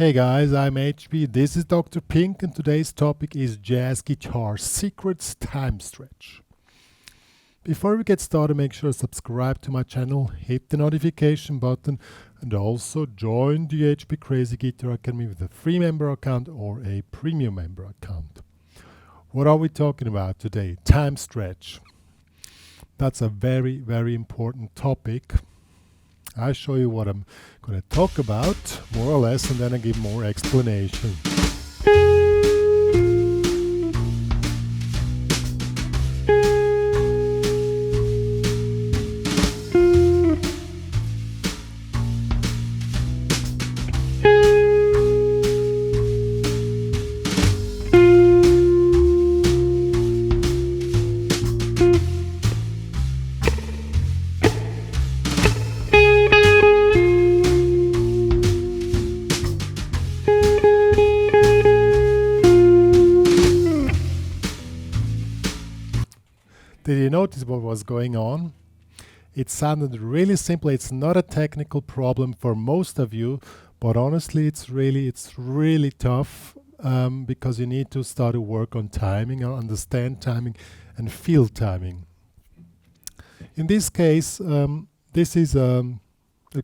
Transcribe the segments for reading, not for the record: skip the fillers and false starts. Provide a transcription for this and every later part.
Hey guys, I'm HP, this is Dr. Pink, and today's topic is jazz guitar secrets time stretch. Before we get started, make sure to subscribe to my channel, hit the notification button, and also join the HPCrazy Guitar Academy with a free member account or a premium member account. What are we talking about today? Time stretch. That's a very, very important topic. I'll show you what I'm going to talk about, more or less, and then I give more explanation. Did you notice what was going on? It sounded really simple. It's not a technical problem for most of you, but honestly, it's really tough because you need to start to work on timing, or understand timing, and feel timing. In this case, this is a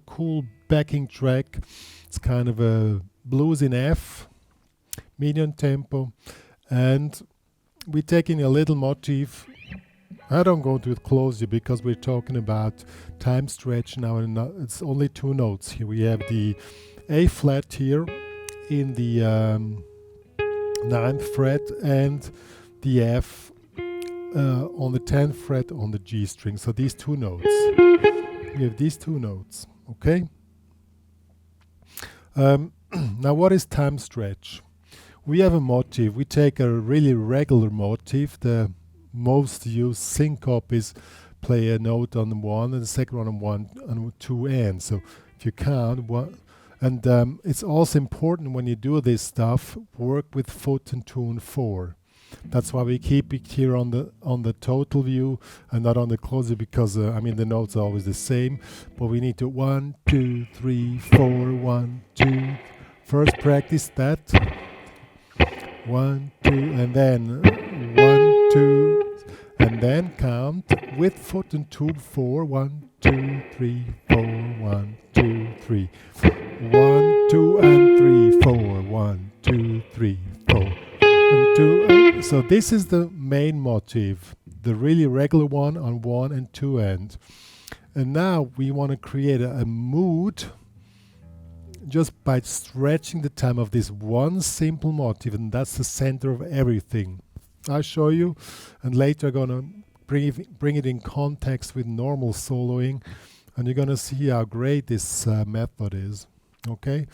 cool backing track. It's kind of a blues in F, medium tempo, and we're taking a little motif. I don't go to it closely because we're talking about time stretch now, and it's only two notes here. We have the A flat here in the 9th fret and the F on the 10th fret on the G string. So these two notes. We have these two notes, okay? Now what is time stretch? We have a motif. We take a really regular motif. The most used syncope is play a note on the one and the second one on one and two ends. So if you count one, and it's also important when you do this stuff, work with foot and tune 4. That's why we keep it here on the total view and not on the closer, because I mean the notes are always the same, but we need to 1, 2, 3, 4, 1, 2. First practice that 1, 2, and then 1, 2. And then count with foot and tune 4. 1, 2, 3, 4. 1, 2, 3. 1, 2, and 3, 4. 1, 2, 3, 4. And 2. And so this is the main motif, the really regular one on 1 and 2 end. And now we want to create a mood just by stretching the time of this one simple motif, and that's the center of everything. I'll show you, and later I'm gonna bring it in context with normal soloing, and you're gonna see how great this method is. Okay,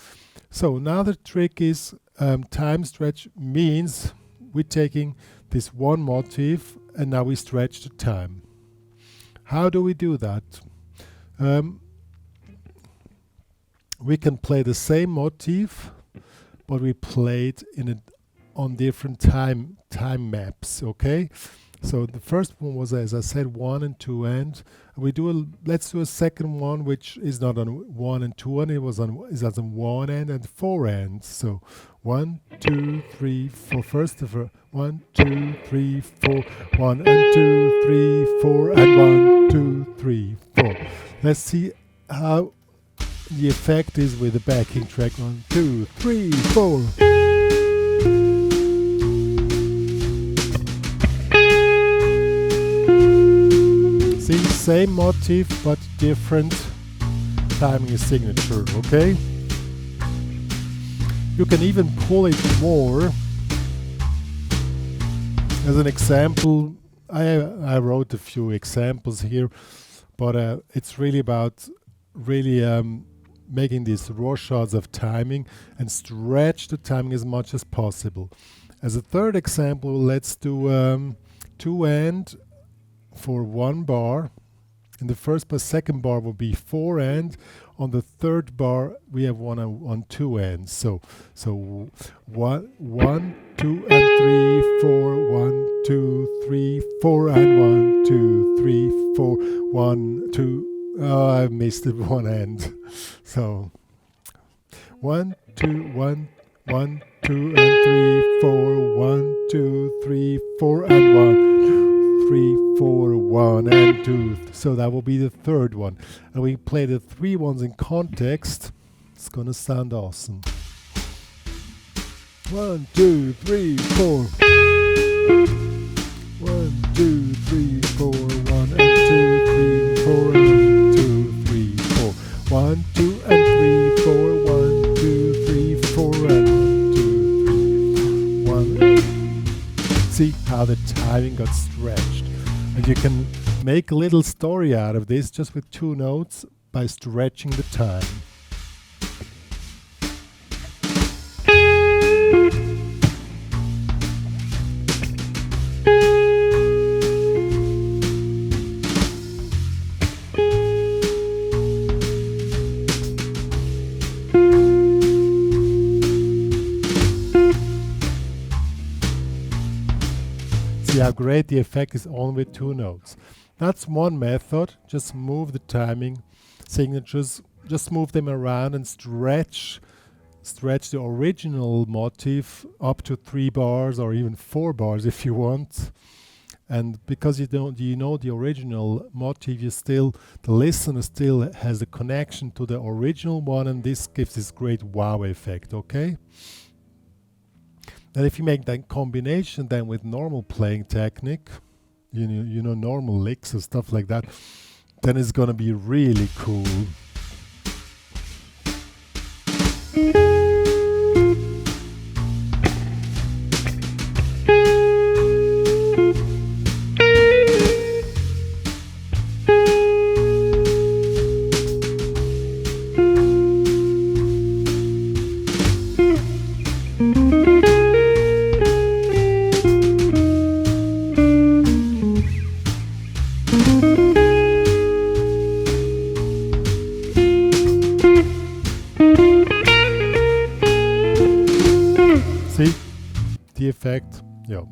so now the trick is time stretch means we're taking this one motif and now we stretch the time. How do we do that? We can play the same motif, but we play it on different time maps. Okay, so the first one was, as I said, 1 and 2 end. Let's do a second one which is not on 1 and 2 end. Is on 1 end and 4 ends. So 1, 2, 3, 4. First of all, 1, 2, 3, 4. 1 and 2, 3, 4, and 1, 2, 3, 4. Let's see how the effect is with the backing track. 1, 2, 3, 4. See, same motif but different timing signature, okay? You can even pull it more. As an example, I wrote a few examples here, but it's really about making these raw shots of timing and stretch the timing as much as possible. As a third example, let's do 2 end for 1 bar. In the first bar, second bar will be 4 end. On the third bar, we have one on 2 ends. So 1, 2, and 3, 4. 1, 2, 3, 4, and 1, 2, 3, 4. 1, 2. Oh, I missed it one end. So 1, 2, 1, 1, 2, and 3, 4, 1, 2, 3, 4, and 1, 2, 3, 4, 1, and 2. So that will be the third one. And we play the 3 ones in context. It's gonna sound awesome. 1, 2, 3, 4. 1, 2, 3, 4, 1, and 2, 3, 4, and 2, 3, 4. 1, 2, and 3, 4, 1, 2, 3, 4, and 1, 2, 3, 1. See how the timing got stretched. And you can make a little story out of this just with 2 notes by stretching the time. See how great the effect is only with 2 notes. That's one method. Just move the timing signatures, just move them around and stretch the original motif up to 3 bars or even 4 bars if you want. And because you know the original motif, the listener still has a connection to the original one, and this gives this great wow effect, okay? And if you make that combination then with normal playing technique, you know normal licks and stuff like that, then it's gonna be really cool. See the effect? Yeah.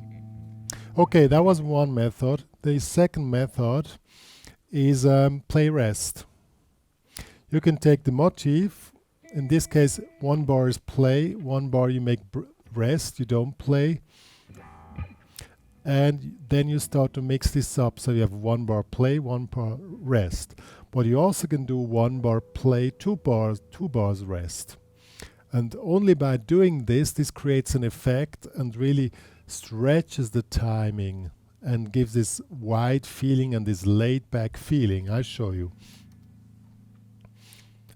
Okay, that was one method. The second method is play rest. You can take the motif. In this case, 1 bar is play, 1 bar you make rest, you don't play. And then you start to mix this up. So you have 1 bar play, 1 bar rest. But you also can do 1 bar play, 2 bars rest. And only by doing this creates an effect and really stretches the timing and gives this wide feeling and this laid back feeling. I'll show you.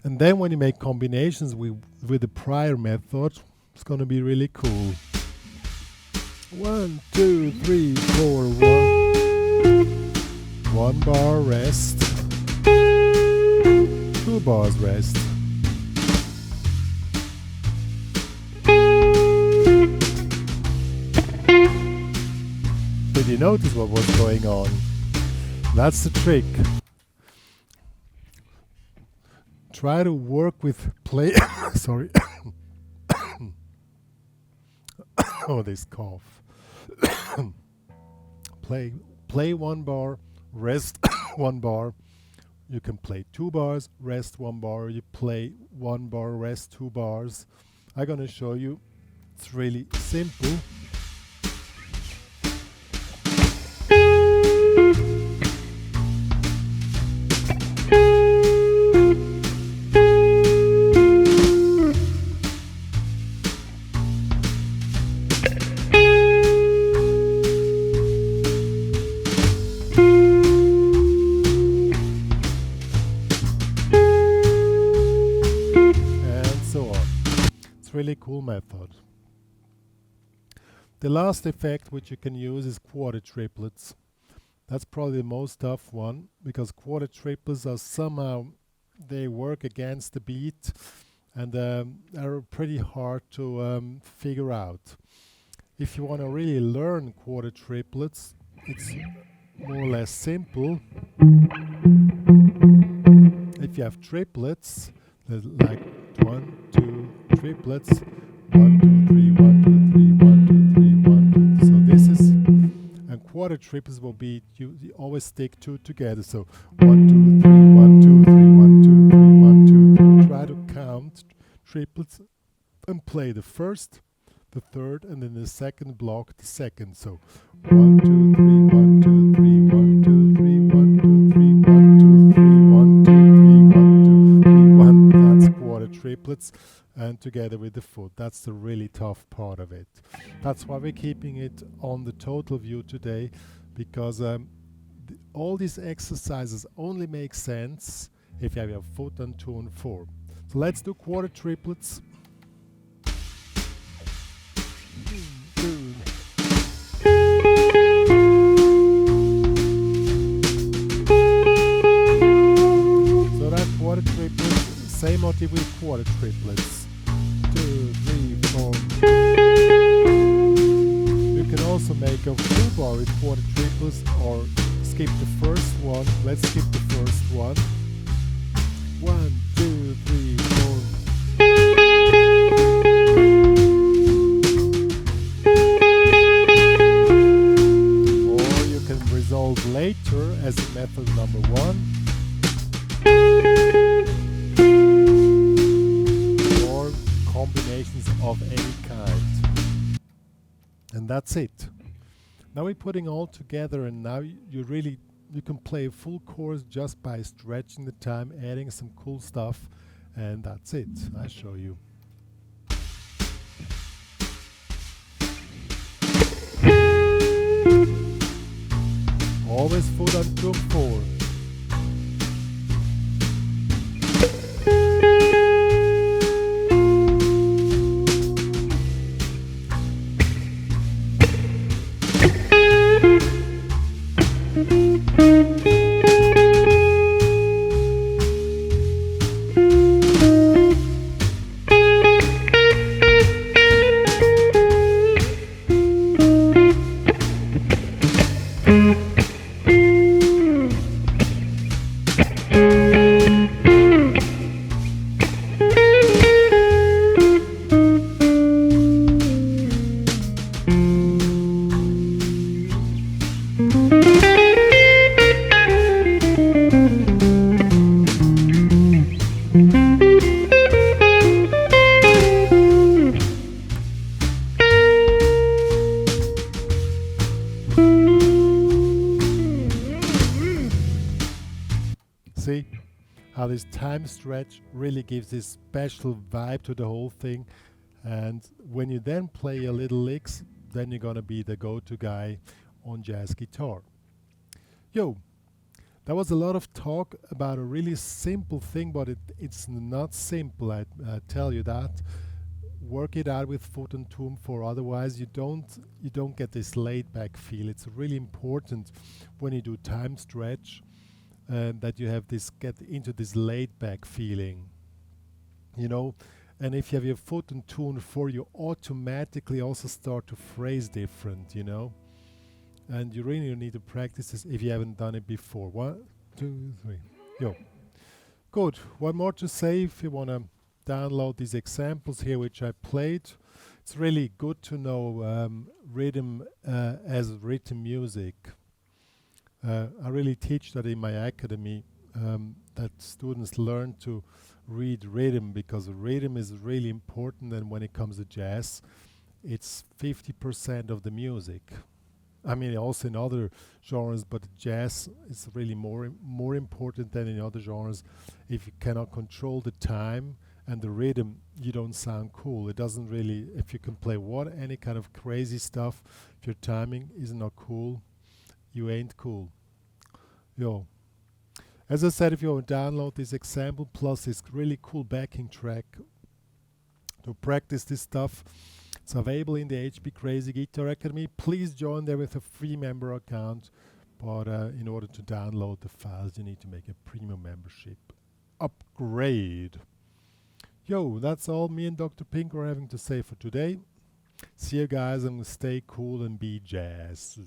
And then when you make combinations with the prior method, it's going to be really cool. 1, 2, 3, 4, 1 bar rest, 2 bars rest. Did you notice what was going on? That's the trick. Try to work with play. Sorry. Oh, this cough. Play 1 bar, rest 1 bar. You can play 2 bars, rest 1 bar. You play 1 bar, rest 2 bars. I'm gonna show you. It's really simple. Really cool method. The last effect which you can use is quarter triplets. That's probably the most tough one because quarter triplets are somehow, they work against the beat and are pretty hard to figure out. If you want to really learn quarter triplets, it's more or less simple. If you have triplets, like 1, 2, triplets, 1, 2, 3, 1, 2, 3, 1, 2, 3, 1, 2. So this is, and quarter triplets will be, you always stick 2 together. So 1, 2, 3, 1, 2, 3, 1, 2, 3, 1, 2, 3. Try to count triplets and play the first, the third, and then the second block the second. So 1, 2, 3, 1, 2, 3, 1, 2, 3, 1, 2, 3, 1, 2, 3, 1, 2, 3, 1, 2, 3, 1. That's quarter triplets, and together with the foot. That's the really tough part of it. That's why we're keeping it on the total view today, because all these exercises only make sense if you have your foot on 2 and 4. So let's do quarter triplets. So that quarter triplets, same motif with quarter triplets. 2, 3, 4. You can also make a full bar with quarter triplets or skip the first one. Let's skip the first one. 1, 2, 3, 4. Or you can resolve later as method number 1. Or combinations of any kind. And that's it. Now we're putting all together, and now you can play a full course just by stretching the time, adding some cool stuff, and that's it. I show you. Always foot on 2 and 4. See how this time stretch really gives this special vibe to the whole thing, and when you then play your little licks, then you're gonna be the go-to guy on jazz guitar. Yo, that was a lot of talk about a really simple thing, but it's not simple, I tell you that. Work it out with foot and 2 and 4, otherwise you don't get this laid back feel. It's really important when you do time stretch that you have this, get into this laid back feeling, you know. And if you have your foot on 2 and 4, you automatically also start to phrase different, you know. And you really need to practice this if you haven't done it before. 1, 2, 3. Yo. Good. One more to say, if you want to download these examples here which I played. It's really good to know rhythm as written music. I really teach that in my academy, that students learn to read rhythm, because rhythm is really important, and when it comes to jazz, it's 50% of the music. I mean, also in other genres, but jazz is really more important than in other genres. If you cannot control the time and the rhythm, you don't sound cool. It doesn't really, if you can play any kind of crazy stuff, if your timing is not cool, you ain't cool. Yo. As I said, if you want to download this example plus this really cool backing track to practice this stuff, it's available in the HPCrazy Guitar Academy. Please join there with a free member account, but in order to download the files, you need to make a premium membership upgrade. Yo, that's all me and Dr. Pink are having to say for today. See you guys, and stay cool and be jazz.